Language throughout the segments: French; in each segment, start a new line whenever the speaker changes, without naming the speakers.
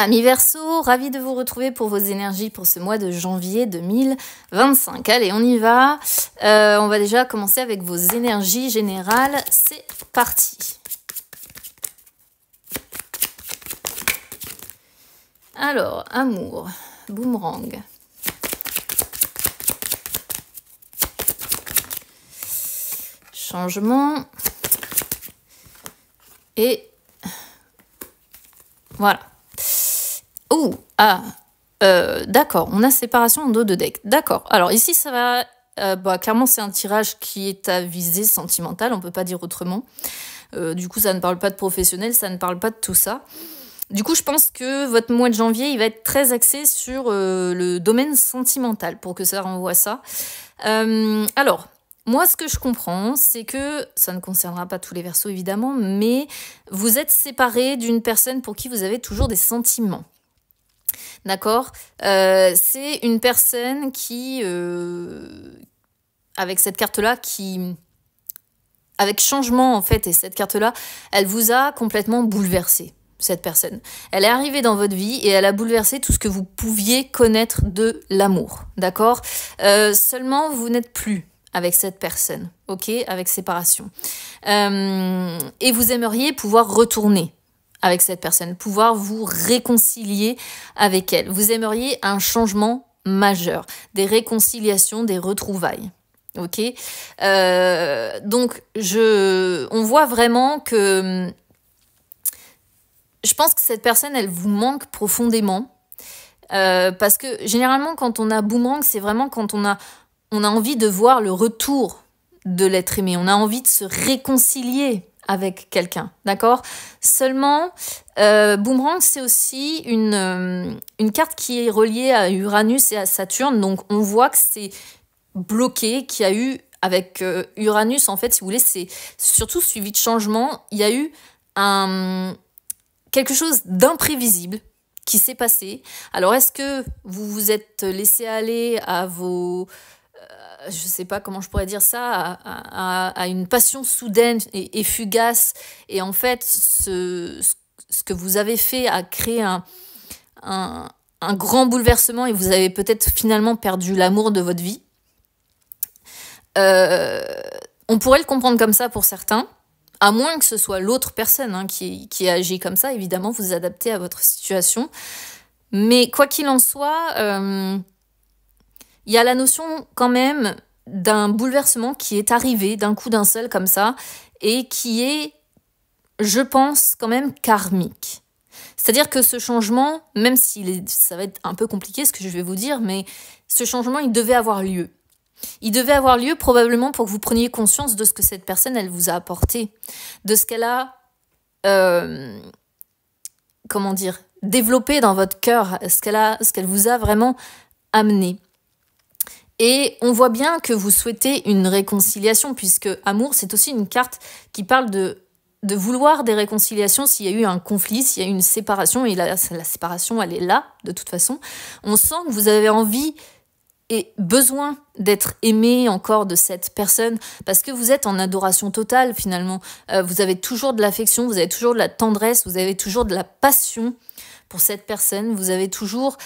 Amis Verseau, ravi de vous retrouver pour vos énergies pour ce mois de janvier 2025. Allez, on y va. On va déjà commencer avec vos énergies générales. C'est parti. Alors, amour, boomerang. Changement. Et voilà. Oh, d'accord, on a séparation en dos de deck. D'accord, alors ici ça va... clairement c'est un tirage qui est à visée sentimentale, on peut pas dire autrement. Du coup ça ne parle pas de professionnel, ça ne parle pas de tout ça. Du coup je pense que votre mois de janvier il va être très axé sur le domaine sentimental pour que ça renvoie ça. Alors... Moi, ce que je comprends, c'est que, ça ne concernera pas tous les Verseaux évidemment, mais vous êtes séparés d'une personne pour qui vous avez toujours des sentiments. D'accord ? C'est une personne qui, avec cette carte-là, avec changement en fait, et cette carte-là, elle vous a complètement bouleversé, cette personne. Elle est arrivée dans votre vie et elle a bouleversé tout ce que vous pouviez connaître de l'amour. D'accord ? Seulement, vous n'êtes plus avec cette personne, ok, avec séparation. Et vous aimeriez pouvoir retourner avec cette personne, pouvoir vous réconcilier avec elle. Vous aimeriez un changement majeur, des réconciliations, des retrouvailles, ok. Donc, on voit vraiment que je pense que cette personne, elle vous manque profondément, parce que généralement, quand on a boomerang, c'est vraiment quand on a envie de voir le retour de l'être aimé. On a envie de se réconcilier avec quelqu'un, d'accord ? Seulement, boomerang, c'est aussi une carte qui est reliée à Uranus et à Saturne. Donc, on voit que c'est bloqué, qu'il y a eu, avec Uranus, en fait, si vous voulez, c'est surtout suivi de changement. Il y a eu quelque chose d'imprévisible qui s'est passé. Alors, est-ce que vous vous êtes laissé aller à vos... je sais pas comment je pourrais dire ça, à une passion soudaine et fugace. Et en fait, ce que vous avez fait a créé un grand bouleversement et vous avez peut-être finalement perdu l'amour de votre vie. On pourrait le comprendre comme ça pour certains, à moins que ce soit l'autre personne qui agit comme ça. Évidemment, vous adaptez à votre situation. Mais quoi qu'il en soit... il y a la notion quand même d'un bouleversement qui est arrivé d'un coup d'un seul comme ça et qui est, je pense, quand même karmique. C'est-à-dire que ce changement, même si ça va être un peu compliqué ce que je vais vous dire, mais ce changement, il devait avoir lieu. Il devait avoir lieu probablement pour que vous preniez conscience de ce que cette personne, elle vous a apporté, de ce qu'elle a, développé dans votre cœur, ce qu'elle vous a vraiment amené. Et on voit bien que vous souhaitez une réconciliation, puisque amour, c'est aussi une carte qui parle de vouloir des réconciliations s'il y a eu un conflit, s'il y a eu une séparation, et la séparation, elle est là, de toute façon. On sent que vous avez envie et besoin d'être aimé encore de cette personne, parce que vous êtes en adoration totale, finalement. Vous avez toujours de l'affection, vous avez toujours de la tendresse, vous avez toujours de la passion pour cette personne, vous avez toujours...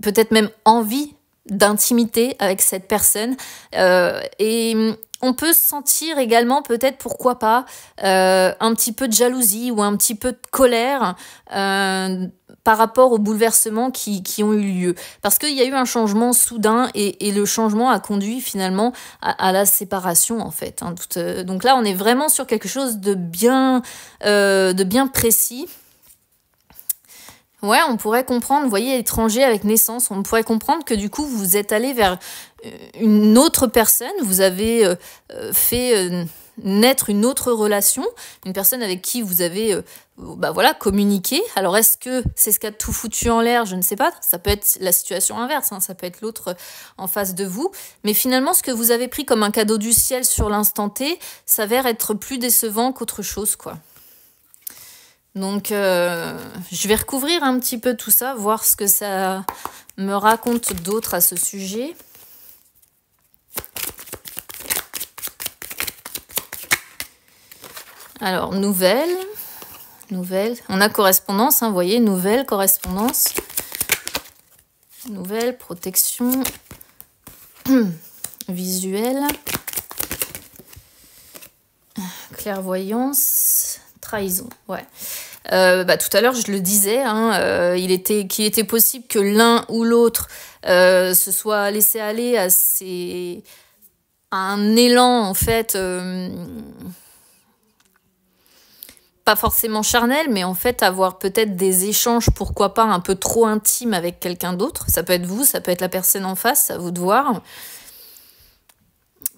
peut-être même envie d'intimité avec cette personne. Et on peut sentir également, peut-être, pourquoi pas, un petit peu de jalousie ou un petit peu de colère par rapport aux bouleversements qui ont eu lieu. Parce qu'il y a eu un changement soudain et le changement a conduit finalement à la séparation, en fait. Donc là, on est vraiment sur quelque chose de bien précis. Ouais, on pourrait comprendre, vous voyez, étranger avec naissance, on pourrait comprendre que du coup, vous êtes allé vers une autre personne, vous avez fait naître une autre relation, une personne avec qui vous avez communiqué. Alors, est-ce que c'est ce qui a tout foutu en l'air ? Je ne sais pas, ça peut être la situation inverse, ça peut être l'autre en face de vous. Mais finalement, ce que vous avez pris comme un cadeau du ciel sur l'instant T s'avère être plus décevant qu'autre chose, quoi. Donc, je vais recouvrir un petit peu tout ça, voir ce que ça me raconte d'autre à ce sujet. Alors, nouvelle, Nouvelle. On a correspondance, hein, vous voyez, nouvelle correspondance. Nouvelle, protection. Visuelle. Clairvoyance. Trahison, ouais. Tout à l'heure, je le disais, hein, qu'il était possible que l'un ou l'autre se soit laissé aller à un élan, en fait, pas forcément charnel, mais en fait, avoir peut-être des échanges, pourquoi pas, un peu trop intimes avec quelqu'un d'autre. Ça peut être vous, ça peut être la personne en face, à vous de voir.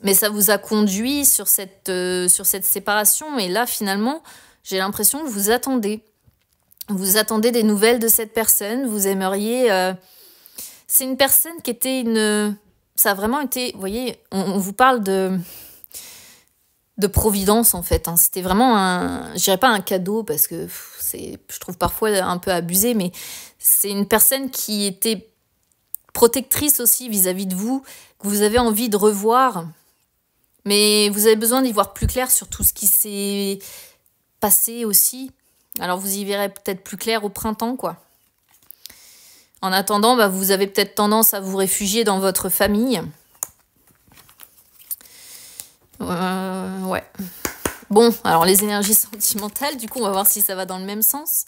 Mais ça vous a conduit sur cette séparation. Et là, finalement, j'ai l'impression que vous attendez. Vous attendez des nouvelles de cette personne. Vous aimeriez... C'est une personne qui était ça a vraiment été... Vous voyez, on vous parle de providence, en fait. Hein. C'était vraiment je dirais pas un cadeau, parce que je trouve parfois un peu abusé, mais c'est une personne qui était protectrice aussi vis-à-vis de vous, que vous avez envie de revoir. Mais vous avez besoin d'y voir plus clair sur tout ce qui s'est passé aussi. Alors vous y verrez peut-être plus clair au printemps, quoi. En attendant, vous avez peut-être tendance à vous réfugier dans votre famille. Ouais. Bon, alors les énergies sentimentales, du coup, on va voir si ça va dans le même sens.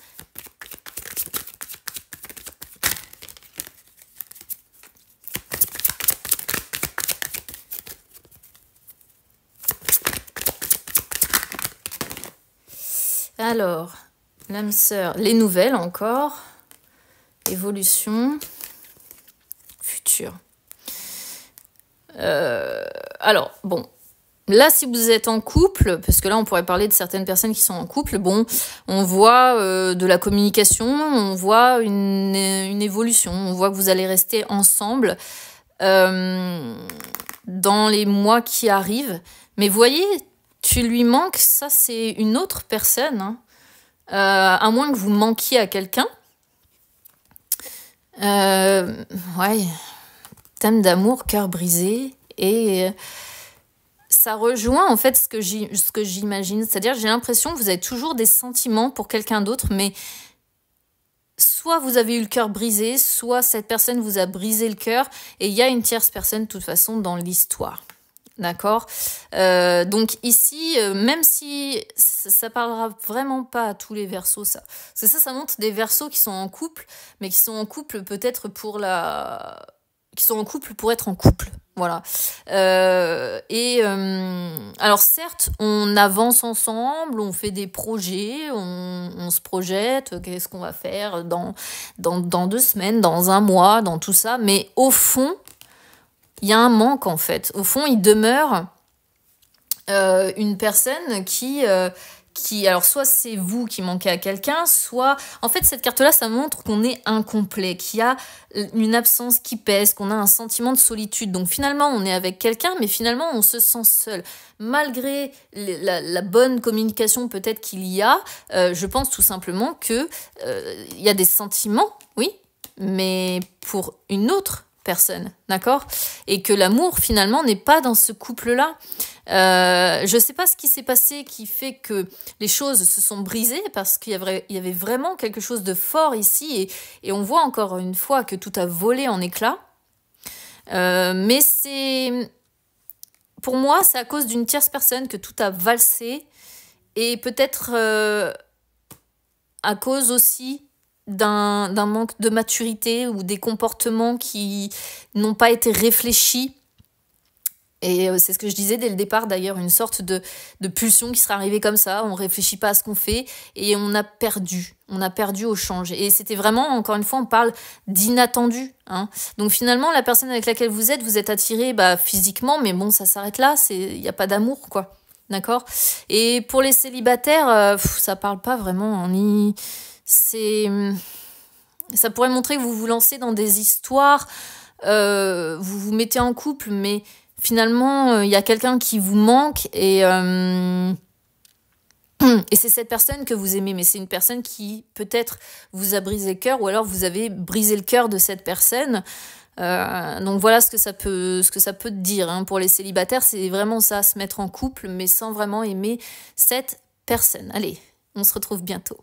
Alors, l'âme sœur, les nouvelles encore, évolution, futur. Alors, bon, là, si vous êtes en couple, parce que là, on pourrait parler de certaines personnes qui sont en couple, bon, on voit de la communication, on voit une évolution, on voit que vous allez rester ensemble dans les mois qui arrivent. Mais vous voyez, tu lui manques, ça c'est une autre personne, hein. À moins que vous manquiez à quelqu'un. Ouais, thème d'amour, cœur brisé, et ça rejoint en fait ce que j'imagine, c'est-à-dire j'ai l'impression que vous avez toujours des sentiments pour quelqu'un d'autre, mais soit vous avez eu le cœur brisé, soit cette personne vous a brisé le cœur, et il y a une tierce personne de toute façon dans l'histoire. D'accord, donc ici, même si ça parlera vraiment pas à tous les Verseaux, ça. Parce que ça montre des Verseaux qui sont en couple, mais qui sont en couple peut-être qui sont en couple pour être en couple. Voilà. Alors certes, on avance ensemble, on fait des projets, on se projette, qu'est-ce qu'on va faire dans 2 semaines, dans 1 mois, dans tout ça, mais au fond, il y a un manque, en fait. Au fond, il demeure une personne qui... Alors, soit c'est vous qui manquez à quelqu'un, soit... En fait, cette carte-là, ça montre qu'on est incomplet, qu'il y a une absence qui pèse, qu'on a un sentiment de solitude. Donc, finalement, on est avec quelqu'un, mais finalement, on se sent seul. Malgré la bonne communication peut-être qu'il y a, je pense tout simplement qu'il y a des sentiments, oui, mais pour une autre personne, d'accord? Et que l'amour, finalement, n'est pas dans ce couple-là. Je sais pas ce qui s'est passé qui fait que les choses se sont brisées, parce qu'il y avait vraiment quelque chose de fort ici, et on voit encore une fois que tout a volé en éclats. Mais pour moi, c'est à cause d'une tierce personne que tout a valsé, et peut-être à cause aussi d'un manque de maturité, ou des comportements qui n'ont pas été réfléchis. Et c'est ce que je disais dès le départ, d'ailleurs, une sorte de pulsion qui serait arrivée comme ça, on réfléchit pas à ce qu'on fait, et on a perdu au change. Et c'était vraiment, encore une fois, on parle d'inattendu, hein. Donc finalement, la personne avec laquelle vous êtes attiré physiquement, mais bon, ça s'arrête là, il n'y a pas d'amour, quoi. D'accord? Et pour les célibataires, ça parle pas vraiment, ça pourrait montrer que vous vous lancez dans des histoires, vous vous mettez en couple, mais finalement, il y a quelqu'un qui vous manque, et c'est cette personne que vous aimez, mais c'est une personne qui peut-être vous a brisé le cœur, ou alors vous avez brisé le cœur de cette personne. Donc voilà ce que ça peut dire, hein. Pour les célibataires, c'est vraiment ça, se mettre en couple, mais sans vraiment aimer cette personne. Allez, on se retrouve bientôt.